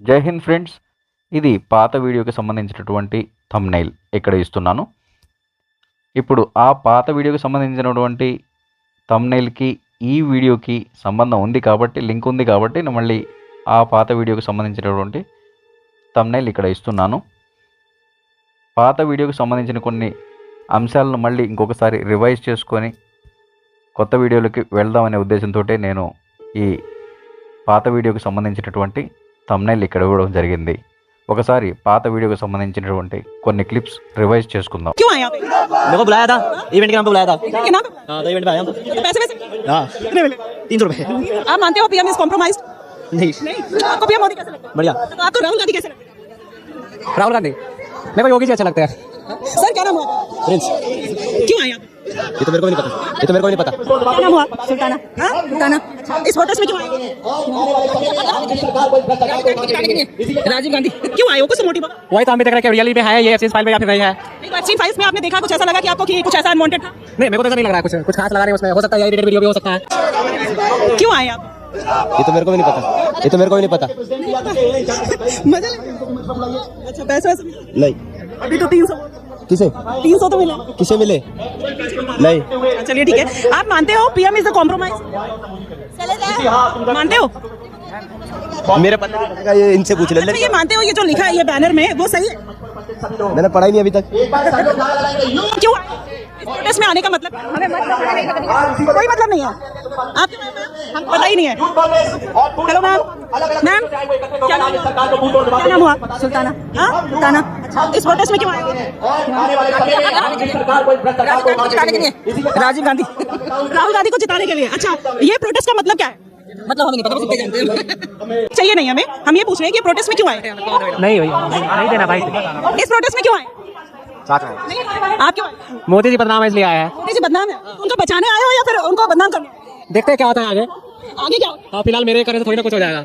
జై హింద్ ఫ్రెండ్స్, ఇది పాత వీడియోకి సంబంధించినటువంటి థంబ్నైల్ ఇక్కడ ఇస్తున్నాను. ఇప్పుడు ఆ పాత వీడియోకి సంబంధించినటువంటి థంబ్నైల్కి ఈ వీడియోకి సంబంధం ఉంది కాబట్టి, లింక్ ఉంది కాబట్టి నేను మళ్ళీ ఆ పాత వీడియోకి సంబంధించినటువంటి థంబ్నైల్ ఇక్కడ ఇస్తున్నాను. పాత వీడియోకి సంబంధించిన కొన్ని అంశాలను మళ్ళీ ఇంకొకసారి రివైజ్ చేసుకొని కొత్త వీడియోలకి వెళ్దామనే ఉద్దేశంతో నేను ఈ పాత వీడియోకి సంబంధించినటువంటి థంబ్నైల్ ఇక్కడ ఇవ్వడం జరిగింది. ఒకసారి పాత వీడియోకి సంబంధించినటువంటి కొన్ని క్లిప్స్ రివైజ్ చేసుకుందాం. क्यों आए आप? मेरे को बुलाया था, इवेंट के नाम पे बुलाया था। के नाम? हाँ, तो इवेंट पे आया हम। पैसे पैसे हाँ, कितने मिले? 300 रुपए। आप मानते हो पीएम इज कॉम्प्रोमाइज्ड? नहीं, नहीं। आपको पीएम मोदी कैसे लगता है? बढ़िया। तो आपको राहुल गांधी कैसे लगता है? राहुल गांधी मेरे को योगी जी अच्छा लगता है। सर क्या नाम हुआ? प्रिंस। क्यों आए आप? ये तो मेरे को नहीं पता, ये तो मेरे को नहीं पता। क्या नाम हुआ? सुल्ताना। हाँ सुल्ताना। इस प्रोटेस्ट में क्यों आए? राजीव गांधी क्यों आए हो? कुछ मोटिव? वही तो हम भी देख रहे हैं कि रियली में है ये एफसीएस फाइल में या फिर नहीं है। वैक्सीन फाइल्स में आपने देखा कुछ ऐसा लगा कि आपको कि कुछ ऐसा अनवांटेड था? नहीं, मेरे को तो ऐसा नहीं लग रहा है, कुछ खास लगा नहीं उसमें। हो सकता है एडिटेड वीडियो भी हो सकता है। क्यों आए आप? ये तो मेरे को भी नहीं पता, ये तो मेरे को भी नहीं पता। मजा अच्छा पैसे वैसे नहीं। अभी तो 300 किसे 300 तो मिले। किसे मिले? नहीं। चलिए ठीक है। आप मानते हो पीएम इज द कॉम्प्रोमाइज? मानते हो? मेरे पता नहीं पड़ेगा, ये इनसे पूछ ले। अच्छा, ये मानते हो ये जो लिखा है ये बैनर में वो सही है? मैंने पढ़ा ही नहीं अभी तक। क्यों इस प्रोटेस्ट में आने का मतलब? हमें कोई मतलब नहीं है। आप हमको पता ही नहीं है। हेलो मैम, मैम क्या नाम हुआ? सुल्ताना। हाँ सुल्ताना। इस प्रोटेस्ट में क्यों आए? राजीव गांधी, राहुल गांधी को जिताने के लिए। अच्छा, ये प्रोटेस्ट का मतलब क्या है? मतलब हमें नहीं पता, बस जानते हैं। चाहिए नहीं हमें, हम ये पूछ रहे हैं कि प्रोटेस्ट में क्यों आए? नहीं भैया, नहीं देना भाई। इस प्रोटेस्ट में क्यों आए? आप क्यों आए? मोदी जी बदनाम है इसलिए आया है। मोदी जी बदनाम है, उनको बचाने आए हो या फिर उनको बदनाम करने? देखते हैं क्या होता है आगे। आगे क्या? हाँ, फिलहाल मेरे करे तो थोड़ी ना कुछ हो जाएगा।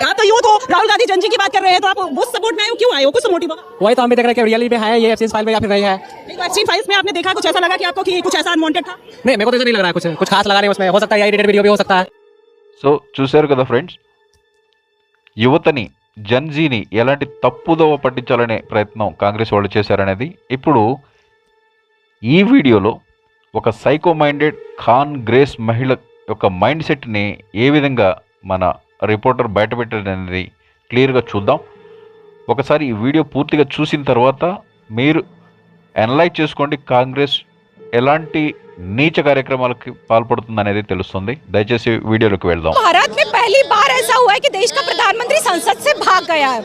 आप तो यूथ हो, राहुल गांधी जन जी की बात कर रहे हैं, तो आप उस सपोर्ट में आए हो, क्यों आए हो? कुछ मोटिव? वही तो हम भी देख रहे हैं कि रियली में है ये एफसीएस फाइल में या फिर नहीं है। वैक्सीन फाइल्स में आपने देखा कुछ ऐसा लगा कि आपको कि कुछ ऐसा अनवांटेड था? नहीं, मेरे को तो ऐसा नहीं लग रहा है, कुछ खास लगा नहीं उसमें। हो सकता है एडिटेड वीडियो भी हो सकता है। సో చూశారు కదా ఫ్రెండ్స్, యువతని జన్జీని ఎలాంటి తప్పుదోవ పట్టించాలనే ప్రయత్నం కాంగ్రెస్ వాళ్ళు చేశారనేది ఇప్పుడు ఈ వీడియోలో ఒక సైకో మైండెడ్ ఖాన్ గ్రేస్ మహిళ యొక్క మైండ్ సెట్ని ఏ విధంగా మన రిపోర్టర్ బయటపెట్టారనేది క్లియర్గా చూద్దాం. ఒకసారి ఈ వీడియో పూర్తిగా చూసిన తర్వాత మీరు అనలైజ్ చేసుకోండి కాంగ్రెస్ ఎలాంటి नीच कार्यक्रमाలకు పాల్పడుతుందనేది తెలుస్తుంది. దయచేసి వీడియోలోకి వెళ్దాం. भारत में पहली बार ऐसा हुआ है कि देश का प्रधानमंत्री संसद से भाग गया है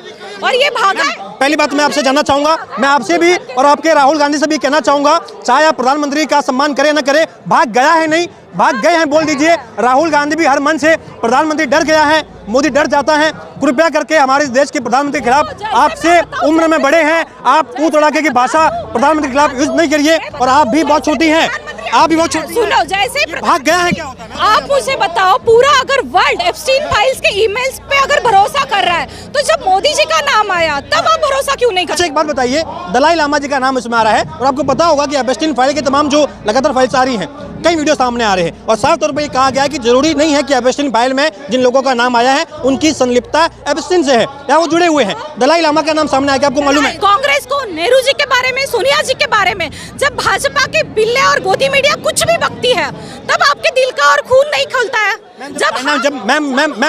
और ये भागा है। पहली बात मैं आपसे जानना चाहूंगा, मैं आपसे भी और आपके राहुल गांधी से भी कहना चाहूंगा, चाहे आप प्रधानमंत्री का सम्मान करें न करें, भाग गया है नहीं, भाग गए हैं बोल दीजिए। राहुल गांधी भी हर मन से प्रधानमंत्री डर गया है, मोदी डर जाता है। कृपया करके हमारे देश के प्रधानमंत्री के खिलाफ, आपसे उम्र में बड़े हैं, आप ऊँट उड़ाके की भाषा प्रधानमंत्री के खिलाफ यूज नहीं करिए। और आप भी बहुत छोटी हैं, आप भी बहुत छोटी। सुनो, जैसे भाग गया है क्या होता है? आप मुझे बताओ, पूरा अगर वर्ल्ड एप्स्टीन फाइल्स के ईमेल्स पे अगर भरोसा कर रहा है, तो जब मोदी जी का नाम आया तब आप भरोसा क्यों नहीं कर? अच्छा, एक बात बताइए, दलाई लामा जी का नाम इसमें आ रहा है और आपको पता होगा कि एप्स्टीन फाइल के तमाम जो लगातार फाइल्स आ रही हैं, कई वीडियो सामने आ रहे हैं और साफ तौर पर ये कहा गया है कि जरूरी नहीं है कि एप्स्टीन फाइल में जिन लोगों का नाम आया है उनकी संलिप्तता एप्स्टीन से है या वो जुड़े हुए हैं। दलाई लामा का नाम सामने आया, आपको मालूम है? कांग्रेस को नेहरू जी के बारे में, सोनिया जी के बारे में, जब भाजपा के बिल्ले और गोदी मीडिया कुछ भी बकती है, तब आपके दिल का और खून नहीं खलता है।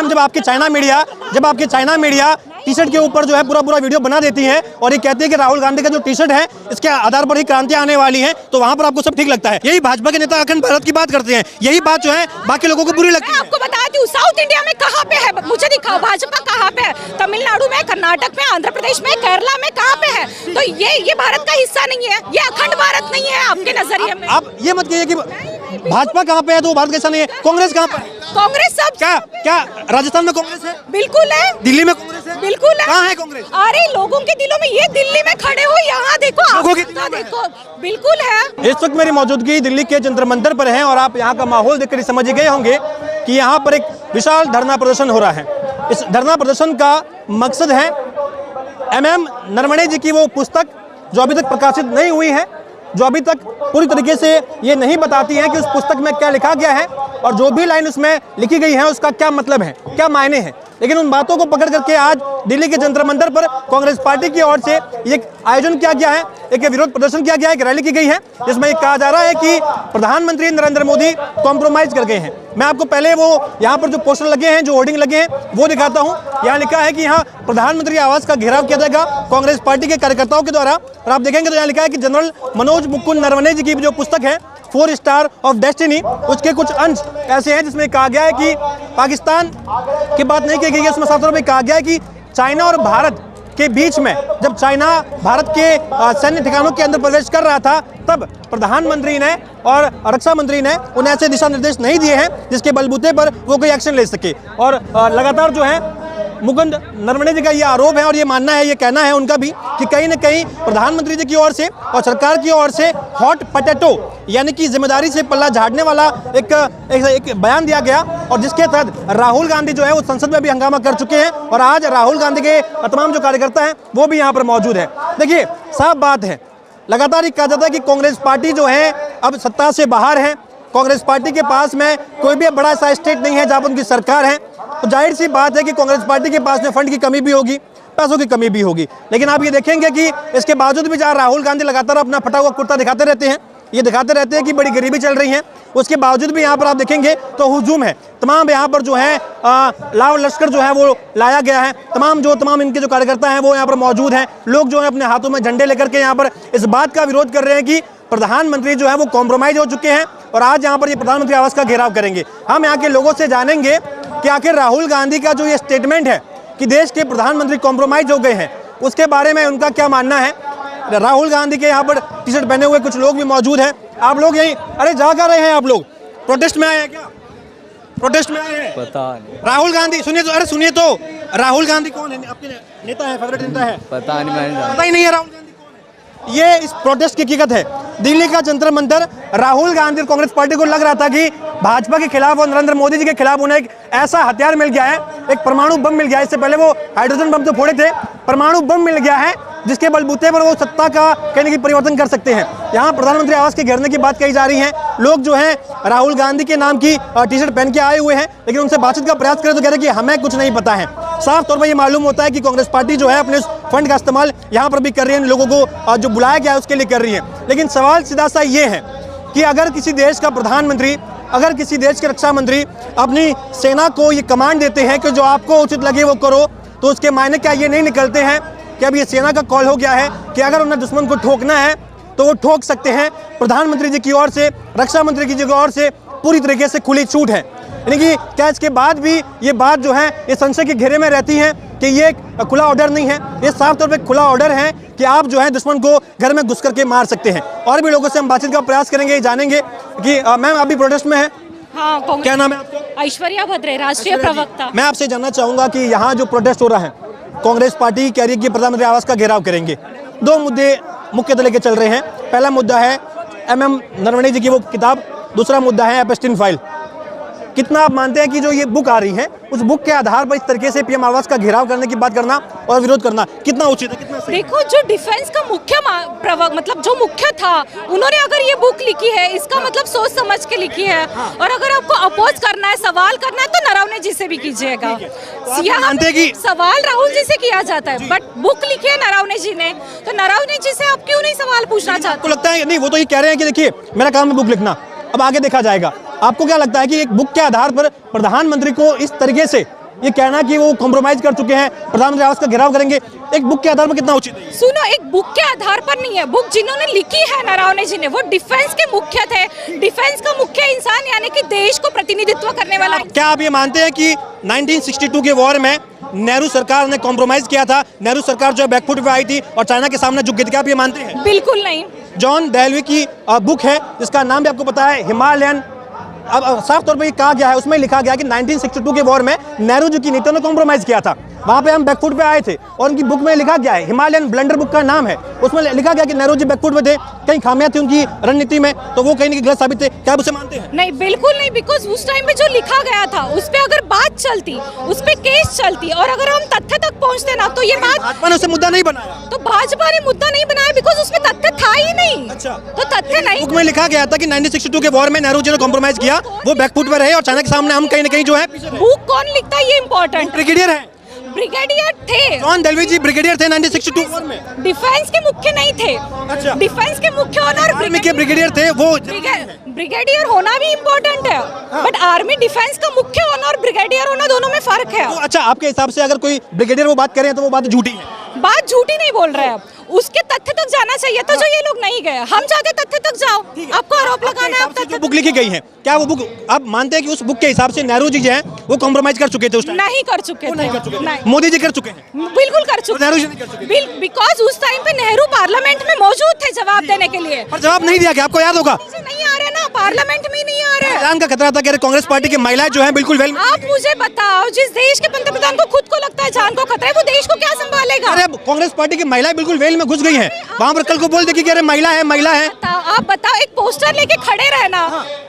जब आपकी चाइना मीडिया टी शर्ट के ऊपर जो है पूरा वीडियो बना देती है और ये कहती है कि राहुल गांधी का जो टी शर्ट है इसके आधार पर ही क्रांति आने वाली है, तो वहां पर आपको सब ठीक लगता है। यही भाजपा के नेता अखंड भारत की बात करते हैं, यही बात जो है बाकी लोगों को बुरी लगती है। आपको बताती हूँ, साउथ इंडिया में कहाँ पे है, मुझे दिखाओ भाजपा कहाँ पे है? तमिलनाडु में, कर्नाटक में, आंध्र प्रदेश में, केरला में, कहाँ पे है? तो ये भारत का हिस्सा नहीं है, ये अखंड भारत नहीं है आपके नजरिए में। आप ये मत कहिए कि भाजपा कहाँ पे है तो भारत का हिस्सा नहीं है। कांग्रेस कहाँ पे? कांग्रेस सब क्या राजस्थान में कांग्रेस है? बिल्कुल है। दिल्ली में कांग्रेस है? बिल्कुल है। कहाँ है कांग्रेस? अरे लोगों के दिलों में, ये दिल्ली में खड़े हो, यहाँ देखो, लोगों के आप देखो, बिल्कुल है। इस वक्त मेरी मौजूदगी दिल्ली के जंतर मंतर पर है और आप यहाँ का माहौल देखकर समझ गए होंगे कि यहाँ पर एक विशाल धरना प्रदर्शन हो रहा है। इस धरना प्रदर्शन का मकसद है MM नरवणे जी की वो पुस्तक जो अभी तक प्रकाशित नहीं हुई है, जो अभी तक पूरी तरीके से ये नहीं बताती है कि उस पुस्तक में क्या लिखा गया है और जो भी लाइन उसमें लिखी गई है उसका क्या मतलब है, क्या मायने हैं। लेकिन उन बातों को पकड़ करके आज दिल्ली के जंतर मंतर पर कांग्रेस पार्टी की ओर से एक आयोजन किया गया है, एक विरोध प्रदर्शन किया गया है, एक रैली की गई है, जिसमें कहा जा रहा है कि प्रधानमंत्री नरेंद्र मोदी कॉम्प्रोमाइज कर गए हैं। मैं आपको पहले वो यहाँ पर जो पोस्टर लगे हैं, जो होर्डिंग लगे हैं, वो दिखाता हूँ। यहाँ लिखा है कि यहाँ प्रधानमंत्री आवास का घेराव किया जाएगा कांग्रेस पार्टी के कार्यकर्ताओं के द्वारा। और आप देखेंगे तो यहाँ लिखा है कि जनरल मनोज मुकुंद नरवणे जी की जो पुस्तक है 4 स्टार ऑफ डेस्टिनी, उसके कुछ अंश ऐसे हैं जिसमें कहा गया है कि पाकिस्तान की बात नहीं की गई है। उसमें साफ तौर पर कहा गया है कि चाइना और भारत के बीच में जब चाइना भारत के सैन्य ठिकानों के अंदर प्रवेश कर रहा था, तब प्रधानमंत्री ने और रक्षा मंत्री ने उन्हें ऐसे दिशा निर्देश नहीं दिए हैं जिसके बलबूते पर वो कोई एक्शन ले सके। और लगातार जो है मुकुंद नरवणे जी का ये आरोप है और ये मानना है, ये कहना है उनका भी कि कहीं न कहीं प्रधानमंत्री जी की ओर से और सरकार की ओर से हॉट पोटैटो यानी कि जिम्मेदारी से पल्ला झाड़ने वाला एक बयान दिया गया, और जिसके तहत राहुल गांधी जो है वो संसद में भी हंगामा कर चुके हैं। और आज राहुल गांधी के तमाम जो कार्यकर्ता हैं वो भी यहाँ पर मौजूद है। देखिए, साफ बात है, लगातार ये कहा जाता है कि कांग्रेस पार्टी जो है अब सत्ता से बाहर है। कांग्रेस पार्टी के पास में कोई भी बड़ा सा स्टेट नहीं है जहाँ पर उनकी सरकार है, तो जाहिर सी बात है कि कांग्रेस पार्टी के पास में फंड की कमी भी होगी, पैसों की कमी भी होगी। लेकिन आप ये देखेंगे कि इसके बावजूद भी जहाँ राहुल गांधी लगातार अपना फटा हुआ कुर्ता दिखाते रहते हैं, ये दिखाते रहते हैं कि बड़ी गरीबी चल रही है, उसके बावजूद भी यहाँ पर आप देखेंगे तो हुजूम है। तमाम यहाँ पर जो है लाव लश्कर जो है वो लाया गया है, तमाम इनके जो कार्यकर्ता हैं वो यहाँ पर मौजूद हैं। लोग जो है अपने हाथों में झंडे लेकर के यहाँ पर इस बात का विरोध कर रहे हैं कि प्रधानमंत्री जो है वो कॉम्प्रोमाइज हो चुके हैं और आज यहाँ पर ये प्रधानमंत्री आवास का घेराव करेंगे। हम यहाँ के लोगों से जानेंगे कि आखिर राहुल गांधी का जो ये स्टेटमेंट है कि देश के प्रधानमंत्री कॉम्प्रोमाइज हो गए हैं, उसके बारे में उनका क्या मानना है। राहुल गांधी के यहाँ पर टी शर्ट पहने हुए कुछ लोग भी मौजूद हैं। आप लोग यहीं, अरे जा कर रहे हैं आप लोग? प्रोटेस्ट में आए हैं क्या? प्रोटेस्ट में आए हैं? पता नहीं। राहुल गांधी सुनिए तो, अरे सुनिए तो, राहुल गांधी कौन है? आपके नेता है, फेवरेट नेता है? पता नहीं, मैंने पता ही नहीं है राहुल गांधी कौन है। ये इस प्रोटेस्ट की हकीकत है। दिल्ली का जंतर मंतर, राहुल गांधी और कांग्रेस पार्टी को लग रहा था कि भाजपा के खिलाफ और नरेंद्र मोदी जी के खिलाफ उन्हें एक ऐसा हथियार मिल गया है, एक परमाणु बम मिल गया है। इससे पहले वो हाइड्रोजन बम तो फोड़े थे, परमाणु बम मिल गया है जिसके बलबूते पर वो सत्ता का कहने की परिवर्तन कर सकते हैं। यहाँ प्रधानमंत्री आवास के घेरने की बात कही जा रही है। लोग जो हैं राहुल गांधी के नाम की टी शर्ट पहन के आए हुए हैं, लेकिन उनसे बातचीत का प्रयास करें तो कह रहे हैं कि हमें कुछ नहीं पता है। साफ तौर पर ये मालूम होता है कि कांग्रेस पार्टी जो है अपने फंड का इस्तेमाल यहाँ पर भी कर रही है, लोगों को जो बुलाया गया है उसके लिए कर रही है। लेकिन सवाल सीधा सा ये है कि अगर किसी देश का प्रधानमंत्री, अगर किसी देश के रक्षा मंत्री अपनी सेना को ये कमांड देते हैं कि जो आपको उचित लगे वो करो, तो उसके मायने क्या ये नहीं निकलते हैं कि अब ये सेना का कॉल हो गया है कि अगर उन्हें दुश्मन को ठोकना है तो वो ठोक सकते हैं। प्रधानमंत्री जी की ओर से, रक्षा मंत्री जी की ओर से पूरी तरीके से खुली छूट है। यानी कि क्या इसके बाद भी ये बात जो है ये संशय के घेरे में रहती है कि ये खुला ऑर्डर नहीं है, ये साफ तौर पे खुला ऑर्डर है कि आप जो है दुश्मन को घर में घुस करके मार सकते हैं। और भी लोगों से हम बातचीत का प्रयास करेंगे, जानेंगे कि मैम आप भी प्रोटेस्ट में हैं? हाँ, क्या नाम है आपका? ऐश्वर्या भद्रे, राष्ट्रीय प्रवक्ता। मैं आपसे जानना चाहूँगा कि यहाँ जो प्रोटेस्ट हो रहा है, कांग्रेस पार्टी कह रही है कि प्रधानमंत्री आवास का घेराव करेंगे। 2 मुद्दे मुख्यतः लेके चल रहे हैं। पहला मुद्दा है MM नरवणे जी की वो किताब, दूसरा मुद्दा है एपस्टीन फाइल। कितना आप मानते हैं कि जो ये बुक आ रही है, उस बुक के आधार पर इस तरीके से PM आवास का घेराव करने की बात करना और विरोध करना कितना उचित है, कितना सही? देखो, जो डिफेंस का मुख्य मतलब जो मुख्य था, उन्होंने अगर ये बुक लिखी है, इसका मतलब सोच समझ के लिखी है। और अगर आपको अपोज करना है, सवाल करना है, तो नरवणे जी से भी कीजिएगा। मानते हैं कि सवाल राहुल जी से किया जाता है, बट बुक लिखी है नरवणे जी ने, तो नरवणे जी से आप क्यों नहीं सवाल पूछना चाहते? आपको लगता है नहीं, वो तो ये कह रहे हैं कि देखिए मेरा काम है बुक लिखना, अब आगे देखा जाएगा। आपको क्या लगता है कि एक बुक के आधार पर प्रधानमंत्री को इस तरीके से ये कहना कि वो कॉम्प्रोमाइज कर चुके हैं, प्रधानमंत्री आवास का घेराव करेंगे, एक बुक के आधार पर कितना उचित है? सुनो, एक बुक के आधार पर नहीं है, बुक जिन्होंने लिखी है नरवणे जी ने, वो डिफेंस के मुख्य थे, डिफेंस का मुख्य इंसान, यानी कि देश को प्रतिनिधित्व करने वाला। क्या आप ये मानते हैं कि 1962 के वॉर में नेहरू सरकार ने कॉम्प्रोमाइज किया था? नेहरू सरकार जो है बैकफुट पे आई थी और चाइना के सामने झुक गई थी, क्या आप ये मानते हैं? बिल्कुल नहीं। जॉन डेलवी की बुक है जिसका नाम भी आपको पता है, हिमालयन। अब साफ तौर पर ये कहा गया है, उसमें लिखा गया कि 1962 के वॉर में नेहरू जी की नीतियों ने कॉम्प्रोमाइज किया था। वहाँ पे हम बैकफुट पे आए थे और उनकी बुक में लिखा गया है, हिमालयन ब्लंडर बुक का नाम है, उसमें लिखा गया कि नेहरू जी बैकफुट पे थे, कहीं खामियां थी उनकी रणनीति में, तो वो कहीं ना कहीं गलत साबित थे। क्या आप उसे मानते हैं? नहीं, बिल्कुल नहीं, बिकॉज उस टाइम में जो लिखा गया था उस पे अगर बात चलती, उस पे केस चलती और अगर हम तथ्य तक पहुंचते ना, तो ये बात भाजपा ने उसे मुद्दा नहीं बनाया। तो भाजपा ने मुद्दा नहीं बनाया बिकॉज उसमें तथ्य था ही नहीं। अच्छा, तो तथ्य नहीं। बुक में लिखा गया था कि 1962 के वॉर में नेहरू जी ने कॉम्प्रोमाइज किया था वो बैकफुट पे रहे और चाइना के सामने हम कहीं ना कहीं जो है बुक कौन लिखता है ये इम्पोर्टेंट। ब्रिगेडियर है ब्रिगेडियर थे, जॉन डेल्वी जी ब्रिगेडियर थे 1962 में। डिफेंस के मुख्य नहीं थे। अच्छा। डिफेंस के मुख्य ऑनर आर्मी के ब्रिगेडियर थे वो। ब्रिगेडियर होना भी इम्पोर्टेंट है, बट आर्मी डिफेंस का मुख्य ऑनर ब्रिगेडियर होना दोनों में फर्क है। तो अच्छा आपके हिसाब से अगर कोई ब्रिगेडियर वो बात कर रहे हैं तो वो बात झूठी है? बात झूठी नहीं बोल रहे हैं, उसके तथ्य तक जाना चाहिए था जो ये लोग नहीं गए। हम चाहते तथ्य तक जाओ, आपको आरोप लगाना है आप तथ्य। बुक लिखी गई है, क्या वो बुक आप मानते हैं कि उस बुक के हिसाब से नेहरू जी जो हैं वो कॉम्प्रोमाइज कर चुके थे उस टाइम? नहीं कर चुके थे, नहीं। मोदी जी कर चुके हैं? बिल्कुल कर चुके, नेहरू जी नहीं कर चुके? बिकॉज उस टाइम पे नेहरू पार्लियामेंट में मौजूद थे जवाब देने के लिए। पर जवाब नहीं दिया क्या? आपको याद होगा नहीं आ रहे ना, पार्लियामेंट में नहीं आ रहे। ईरान का खतरा था कि कांग्रेस पार्टी की महिलाएं जो है बिल्कुल वेल। आप मुझे बताओ, जिस देश के पंतप्रधान को खुद को लगता है जान को खतरा है, वो देश को क्या संभालेगा? अरे कांग्रेस पार्टी की महिलाएं बिल्कुल वेल में घुस गई हैं, वहाँ पर कल को बोल दे कि अरे महिला है महिला है। आप बताओ, एक पोस्टर लेके खड़े रहना,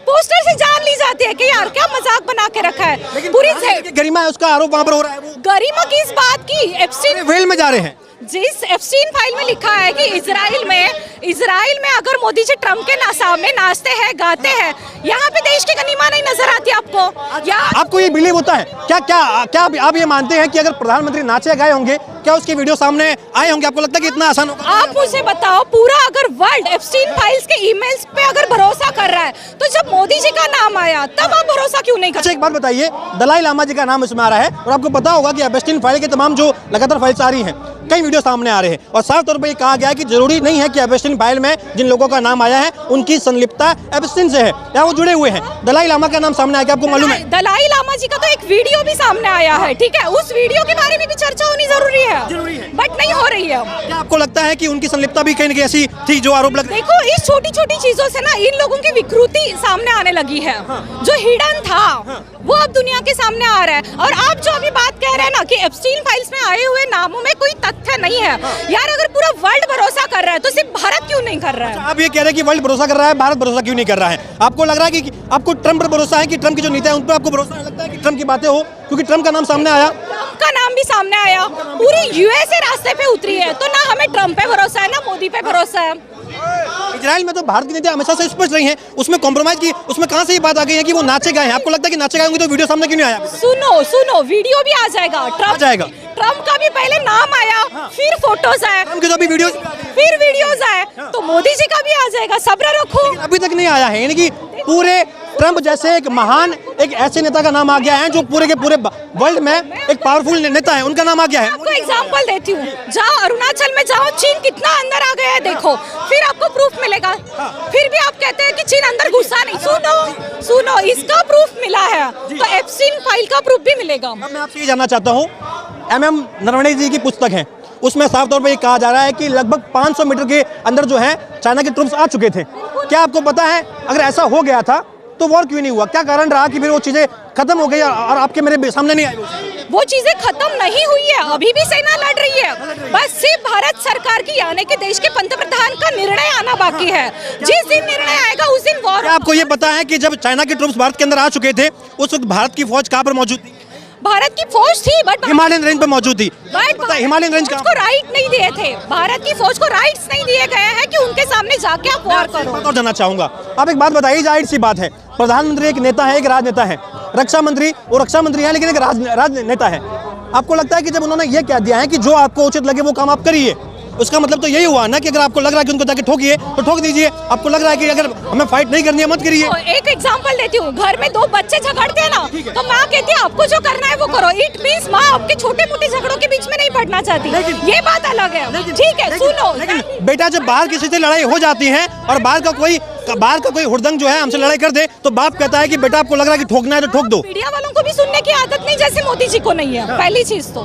पोस्टर से जान ली जाती है कि यार क्या मजाक बना के रखा है। पूरी गरिमा है उसका आरोप वहाँ पर हो रहा है। वो गरिमा किस बात की? एप्स्टीन वेल में जा रहे हैं। जिस एप्स्टीन फाइल में लिखा है कि इजराइल में अगर मोदी जी ट्रम्प के सामने नाचते हैं गाते हैं, यहाँ पे देश की गरिमा नहीं नजर आती आपको? या आपको ये बिलीव होता है क्या? क्या आप ये मानते हैं कि अगर प्रधानमंत्री नाचे गाए होंगे क्या उसके वीडियो सामने आए होंगे? आपको लगता है कि इतना आसान होगा? आप मुझे बताओ, पूरा अगर वर्ल्ड एप्स्टीन फाइल्स के ईमेल्स पे अगर भरोसा कर रहा है, तो जब मोदी जी का नाम आया तब आप भरोसा क्यों नहीं कर? अच्छा एक बात बताइए, दलाई लामा जी का नाम इसमें आ रहा है और आपको पता होगा कि एप्स्टीन फाइल के तमाम जो लगातार फाइल्स आ रही हैं, कई वीडियो सामने आ रहे हैं और साफ तौर पर ये कहा गया है कि जरूरी नहीं है कि एप्स्टीन फाइल में जिन लोगों का नाम आया है उनकी संलिप्तता एप्स्टीन से है या वो जुड़े हुए हैं। दलाई लामा का नाम सामने आया, आपको मालूम है? दलाई लामा जी का तो एक वीडियो भी सामने आया है, ठीक है, उस वीडियो के बारे में भी चर्चा होनी जरूरी है, बट नहीं हो रही है। क्या आपको लगता है कि उनकी संलिप्तता भी कहीं ना कहीं ऐसी थी जो आरोप लग? देखो, इस छोटी छोटी चीजों से ना इन लोगों की विकृति सामने आने लगी है। जो हिडन था वो अब दुनिया के सामने आ रहा है। और आप जो अभी बात कह रहे हैं ना कि एप्स्टीन फाइल्स में आए हुए नामों में कोई तथ्य नहीं है, यार अगर पूरा वर्ल्ड भरोसा कर रहा है तो सिर्फ भारत क्यों नहीं कर रहा है? आप ये कह रहे हैं कि वर्ल्ड भरोसा कर रहा है, भारत भरोसा क्यों नहीं कर रहा है? आपको लग रहा है कि आपको ट्रम्प पर भरोसा है कि ट्रम्प की जो नीतियां उन पर आपको भरोसा लगता है कि ट्रम्प की बातें हो क्योंकि ट्रम्प का नाम सामने आया? ट्रम्प का नाम भी सामने आया, पूरी यूएसए रास्ते पे उतरी है, तो ना हमें ट्रम्प पे भरोसा है ना मोदी पे भरोसा है। इजराइल में तो भारत की नीतियां हमेशा से स्पष्ट रही हैं, उसमें कॉम्प्रोमाइज की, उसमें कहां से ये बात आ गई है कि वो नाचे गए हैं? आपको लगता है कि नाचे गए होंगे तो वीडियो सामने क्यों नहीं आया? सुनो वीडियो भी आ जाएगा, ट्रम्प का भी पहले नाम आया, फिर फोटोज आए, फिर वीडियोज आए, तो मोदी जी का भी आ जाएगा, सब्र रखो। अभी तक नहीं आया है, यानी कि पूरे ट्रम्प जैसे एक महान एक ऐसे नेता का नाम आ गया है जो पूरे के पूरे वर्ल्ड में एक पावरफुल नेता है, उनका नाम आ गया है। आपको एग्जांपल देती हूँ, जाओ अरुणाचल में जाओ, चीन कितना अंदर आ गया है देखो, फिर आपको प्रूफ मिलेगा। फिर भी आप कहते हैं कि चीन अंदर घुसा नहीं। सुनो इसका प्रूफ मिला है, तो एप्स्टीन फाइल का प्रूफ भी मिलेगा। मैं आपसे ये जानना चाहता हूँ, MM नरवणे जी की पुस्तक है, उसमें साफ तौर पर ये कहा जा रहा है कि लगभग 500 मीटर के अंदर जो है चाइना के ट्रूप्स आ चुके थे। क्या आपको पता है अगर ऐसा हो गया था तो वॉर क्यों नहीं हुआ? क्या कारण रहा कि फिर वो चीजें खत्म हो गई और आपके मेरे सामने नहीं आई? वो चीजें खत्म नहीं हुई है, अभी भी सेना लड़ रही है, बस सिर्फ भारत सरकार की यानी कि देश के पंतप्रधान का निर्णय आना बाकी है। जिस दिन निर्णय आएगा उस दिन वॉर। आपको ये पता है कि जब चाइना के ट्रूप्स भारत के अंदर आ चुके थे उस वक्त भारत की फौज कहाँ पर मौजूद थी? भारत की फौज थी, बट हिमालयन रेंज पर मौजूद थी। हिमालयन रेंज को राइट नहीं दिए थे, भारत की फौज को राइट्स नहीं दिए गए हैं कि उनके सामने जाके आप वॉर करो। और जानना चाहूंगा, आप एक बात बताइए, जाहिर सी बात है प्रधानमंत्री एक नेता है, एक राजनेता है, रक्षा मंत्री वो रक्षा मंत्री है लेकिन एक राजनेता है। आपको लगता है कि जब उन्होंने ये कह दिया है कि जो आपको उचित लगे वो काम आप करिए, उसका मतलब तो यही हुआ ना कि अगर आपको लग रहा है कि उनको जाके ठोकिए तो ठोक दीजिए, आपको लग रहा है कि अगर हमें फाइट नहीं करनी है मत करिए। एक एग्जांपल देती हूँ, घर में 2 बच्चे झगड़ते हैं ना, तो माँ कहती है आपको जो करना है वो करो। इट मींस माँ आपके छोटे मोटे झगड़ों के बीच में नहीं पड़ना चाहती, ये बात अलग है, ठीक है। सुनो, लेकिन बेटा जब बाहर किसी से लड़ाई हो जाती है और बाहर का कोई हुड़दंग जो है हमसे लड़ाई कर दे तो बाप कहता है कि बेटा आपको लग रहा है कि ठोकना है तो ठोक दो। मीडिया वालों को भी सुनने की आदत नहीं, जैसे मोदी जी को नहीं है। पहली चीज तो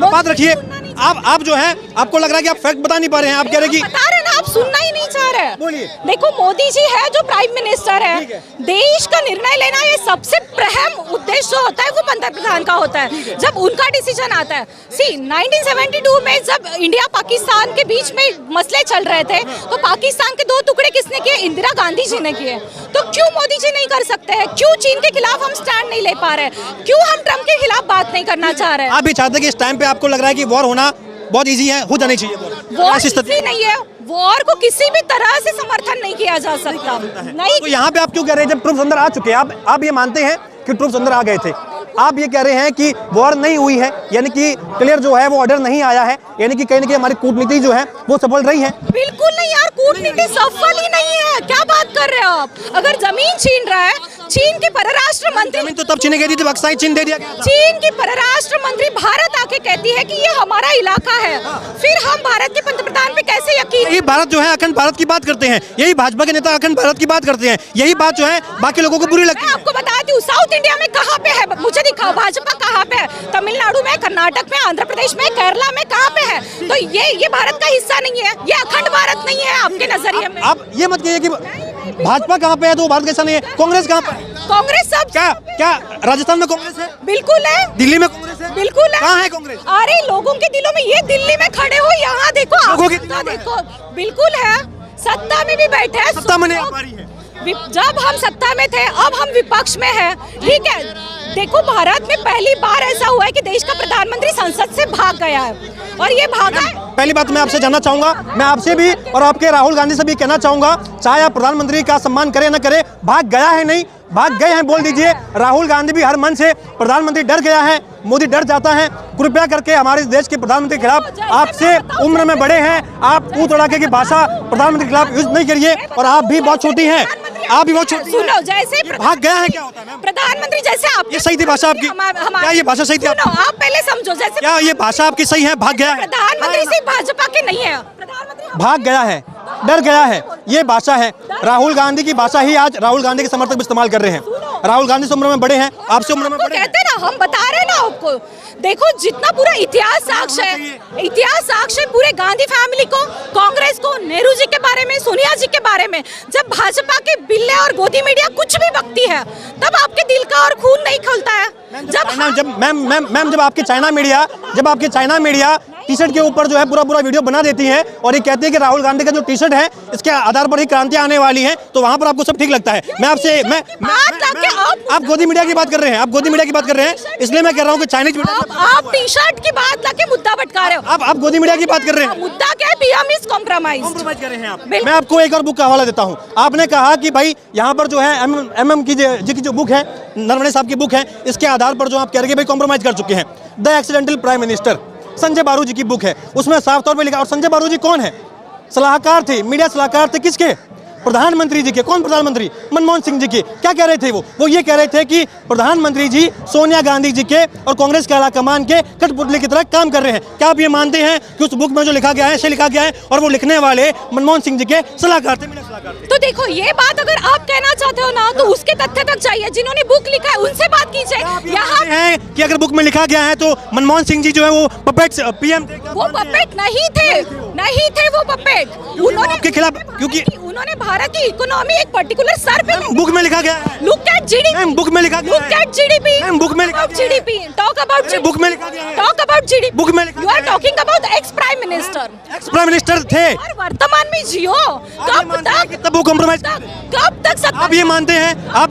बात रखिए, आप जो है आपको लग रहा है कि आप फैक्ट बता नहीं पा रहे हैं, आप कह रहे हैं कि बता रहे ना, आप सुनना ही नहीं चाह रहे। बोलिए। देखो, मोदी जी है जो प्राइम मिनिस्टर है, देश का निर्णय लेना ये सबसे प्रथम उद्देश्य जो होता है वो पंतप्रधान का होता है, जब उनका डिसीजन आता है। 1972 में जब इंडिया पाकिस्तान के बीच में मसले चल रहे थे तो पाकिस्तान के 2 टुकड़े किसने किए? इंदिरा गांधी जी ने किए। तो क्यों मोदी जी नहीं कर सकते हैं? क्यों चीन के खिलाफ हम स्टैंड नहीं ले पा रहे? क्यों हम ट्रम्प के खिलाफ बात नहीं करना चाह रहे? आप भी चाहते हैं कि इस टाइम पे आपको लग रहा है कि वॉर होना बहुत इजी है, हो जानी चाहिए? वॉर इजी नहीं है, वॉर को किसी भी तरह से समर्थन नहीं किया जा सकता। नहीं, तो यहाँ पे आप क्यों कह रहे हैं जब ट्रूप्स अंदर आ चुके हैं? आप ये मानते हैं कि ट्रूप्स अंदर आ गए थे? आप ये कह रहे हैं कि वॉर नहीं हुई है, यानी कि क्लियर जो है वो ऑर्डर नहीं आया है, यानी कि कहीं ना कहीं हमारी कूटनीति जो है वो सफल रही है? बिल्कुल नहीं यार, कूटनीति सफल ही नहीं है। क्या बात कर रहे हो आप? अगर जमीन छीन रहा है, चीन के परराष्ट्र मंत्री, जमीन तो तब छीनी गई थी जब अक्साई चीन दे दिया गया था। चीन की परराष्ट्र मंत्री भारत आके कहती है कि ये हमारा इलाका है, फिर हम भारत के पंतप्रधान पे कैसे यकीन? यही भारत जो है अखंड भारत की बात करते हैं, यही भाजपा के नेता अखंड भारत की बात करते हैं, यही बात जो है बाकी लोगों को बुरी लगती मैं है। आपको बताती हूँ, साउथ इंडिया में कहाँ पे है, मुझे दिखाओ भाजपा कहाँ पे है? तमिलनाडु में, कर्नाटक में, आंध्र प्रदेश में, केरला में, कहाँ पे है? तो ये भारत का हिस्सा नहीं है, ये अखंड भारत नहीं है आपके नजरिए में। आप ये मत कहिए कि भाजपा कहाँ पे है तो भारत का हिस्सा नहीं है। कांग्रेस कहाँ पे है? कांग्रेस सब क्या राजस्थान में कांग्रेस है? बिल्कुल है। दिल्ली में कांग्रेस है? बिल्कुल है। कहाँ है कांग्रेस? अरे लोगों के दिलों में, ये दिल्ली में खड़े हो, यहाँ देखो, लोगों के सत्ता देखो, बिल्कुल है। सत्ता में भी बैठे हैं, सत्ता में नहीं आ पा रही है। जब हम सत्ता में थे, अब हम विपक्ष में हैं, ठीक है। देखो भारत में पहली बार ऐसा हुआ है कि देश का प्रधानमंत्री संसद से भाग गया है, और ये भागा है। पहली बात मैं आपसे जानना चाहूंगा, मैं आपसे भी और आपके राहुल गांधी से भी कहना चाहूंगा, चाहे आप प्रधानमंत्री का सम्मान करें न करें, भाग गया है नहीं, भाग गए हैं बोल दीजिए। राहुल गांधी भी हर मन से, प्रधानमंत्री डर गया है, मोदी डर जाता है। कृपया करके हमारे देश के प्रधानमंत्री के खिलाफ, आपसे उम्र में बड़े हैं, आप ऊ तड़ाके की भाषा प्रधानमंत्री के खिलाफ यूज नहीं करिए, और आप भी बहुत छोटी हैं, आप भी बहुत छोटी हैं। सुनो, जैसे भाग गया है क्या होता है मैम? प्रधानमंत्री जैसे आप, ये सही थी भाषा आपकी? क्या ये भाषा सही थी? सुनो, आप पहले समझो, जैसे क्या ये भाषा आपकी सही है? भाग गया है, प्रधानमंत्री सिर्फ भाजपा के नहीं है, प्रधानमंत्री भाग गया है, डर गया है, ये भाषा है। राहुल गांधी की भाषा ही आज राहुल गांधी के समर्थक भी इस्तेमाल कर रहे हैं। राहुल गांधी से उम्र में बड़े हैं, आपसे उम्र में बड़े हैं। कहते हैं ना, हम बता रहे हैं ना आपको, देखो जितना पूरा इतिहास साक्ष्य है, इतिहास साक्ष्य पूरे गांधी फैमिली को, कांग्रेस को, नेहरू जी के बारे में, सोनिया जी के बारे में। जब भाजपा के बिल्ले और गोदी मीडिया कुछ भी बकती है, तब आपके दिल का और खून नहीं खलता है। जब आपकी चाइना मीडिया टी शर्ट के ऊपर जो है पूरा वीडियो बना देती है और ये कहती है कि राहुल गांधी का जो टी शर्ट है इसके आधार पर ही क्रांतियां आने वाली हैं, तो वहां पर आपको सब ठीक लगता है। मैं आपसे आप गोदी मीडिया की बात कर रहे हैं, आप गोदी मीडिया की बात कर रहे हैं, इसलिए मैं कह रहा हूँ कि चाइनीज मीडिया, आप टी शर्ट की बात लाके मुद्दा भटका रहे हो। आप गोदी मीडिया की बात कर रहे हैं। मुद्दा क्या है? बीएम इज कॉम्प्रोमाइज कर रहे हैं आप। मैं आपको एक और बुक का हवाला देता हूँ। आपने कहा कि भाई यहाँ पर जो है MM की जो बुक है, नरवणे साहब की बुक है, इसके आधार पर जो आप कह रहे हैं भाई कॉम्प्रोमाइज कर चुके हैं। The accidental prime minister Sanjay बारू जी की बुक है, उसमें साफ तौर पे लिखा। और संजय बारू जी कौन है? सलाहकार थे, मीडिया सलाहकार थे, किसके? प्रधानमंत्री जी के। कौन प्रधानमंत्री? मनमोहन सिंह जी के। क्या कह रहे थे वो ये कह रहे थे कि प्रधानमंत्री जी सोनिया गांधी जी के और कांग्रेस के आलाकमान के कठपुतली की तरह काम कर रहे हैं। क्या आप ये मानते हैं कि उस बुक में जो लिखा गया है, ऐसे लिखा गया है, और वो लिखने वाले मनमोहन सिंह जी के सलाहकार थे, मीडिया सलाहकार थे? तो देखो, ये बात अगर आप कहना चाहते हो ना, तो उसके तथ्य तक चाहिए। जिन्होंने बुक लिखा है उनसे बात कीजिए। यहाँ है कि अगर बुक में लिखा गया है तो मनमोहन सिंह जी जो है वो पपेट PM थे? वो पपेट नहीं थे, नहीं थे वो पपेट। उन्होंने आपके खिलाफ, क्योंकि उन्होंने भारत की इकोनॉमी एक पर्टिकुलर स्तर पे बुक में लिखा गया है। लुक एट जीडीपी, बुक में लिखा गया है। लुक एट जीडीपी, बुक में लिखा गया है। जीडीपी, टॉक अबाउट बुक में लिखा गया है। टॉक अबाउट जीडीपी, बुक में लिखा you are talking about ex prime minister. Ex prime minister थे और वर्तमान में जियो। कब तक, तब वो कॉम्प्रोमाइज, कब तक 70, आप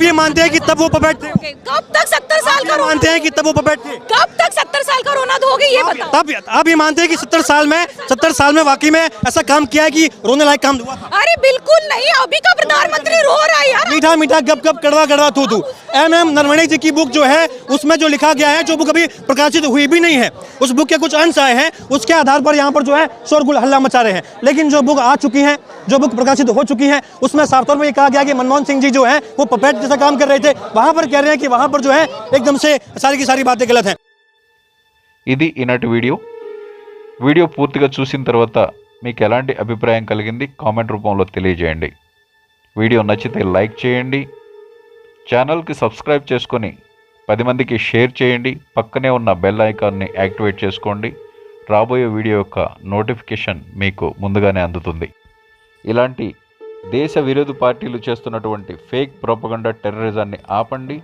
ये मानते हैं कि तब वो पपेट थे? कब तक 70 साल का मानते हैं कि तब वो पपेट थे? कब तक 70 साल का रोना धोगे, ये बताओ। तब आप ये मानते हैं कि 70 साल में वाकई में ऐसा काम किया है कि रोने लायक काम हुआ था? अरे बिल्कुल नहीं, अभी का प्रधानमंत्री रो रहा है यार। मीठा मीठा गप गप कड़वा कड़वा थू थू। MM नरवणे जी की बुक जो है उसमें जो लिखा गया है, जो बुक अभी प्रकाशित हुई भी नहीं है, उस बुक के कुछ अंश आए हैं, उसके आधार पर यहाँ पर जो है शोरगुल हल्ला मचा रहे हैं। लेकिन जो बुक आ चुकी है, जो बुक प्रकाशित हो चुकी है, उसमें साफ तौर पर ये कहा गया कि मनमोहन सिंह जी जो है वो पपेट जैसा काम कर रहे थे। वहां पर कह रहे हैं कि वहां पर जो है एकदम से सारी की सारी बातें गलत हैं। ఇది ఈనాటి వీడియో పూర్తిగా చూసిన తర్వాత మీకు ఎలాంటి అభిప్రాయం కలిగింది కామెంట్ రూపంలో తెలియజేయండి. వీడియో నచ్చితే లైక్ చేయండి, ఛానల్కి సబ్స్క్రైబ్ చేసుకొని 10 మందికి షేర్ చేయండి, పక్కనే ఉన్న బెల్ ఐకాన్ని యాక్టివేట్ చేసుకోండి. రాబోయే వీడియో యొక్క నోటిఫికేషన్ మీకు ముందుగానే అందుతుంది. ఇలాంటి దేశ విరోధి పార్టీలు చేస్తున్నటువంటి ఫేక్ ప్రొపగండా టెర్రరిజాన్ని ఆపండి.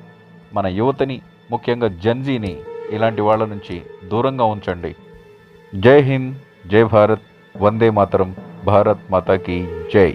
మన యువతని, ముఖ్యంగా జెన్జీని ఇలాంటి వాళ్ళ నుంచి దూరంగా ఉంచండి. జై హింద్, జై భారత్, వందే మాతరం, భారత్ మాతాకి జై.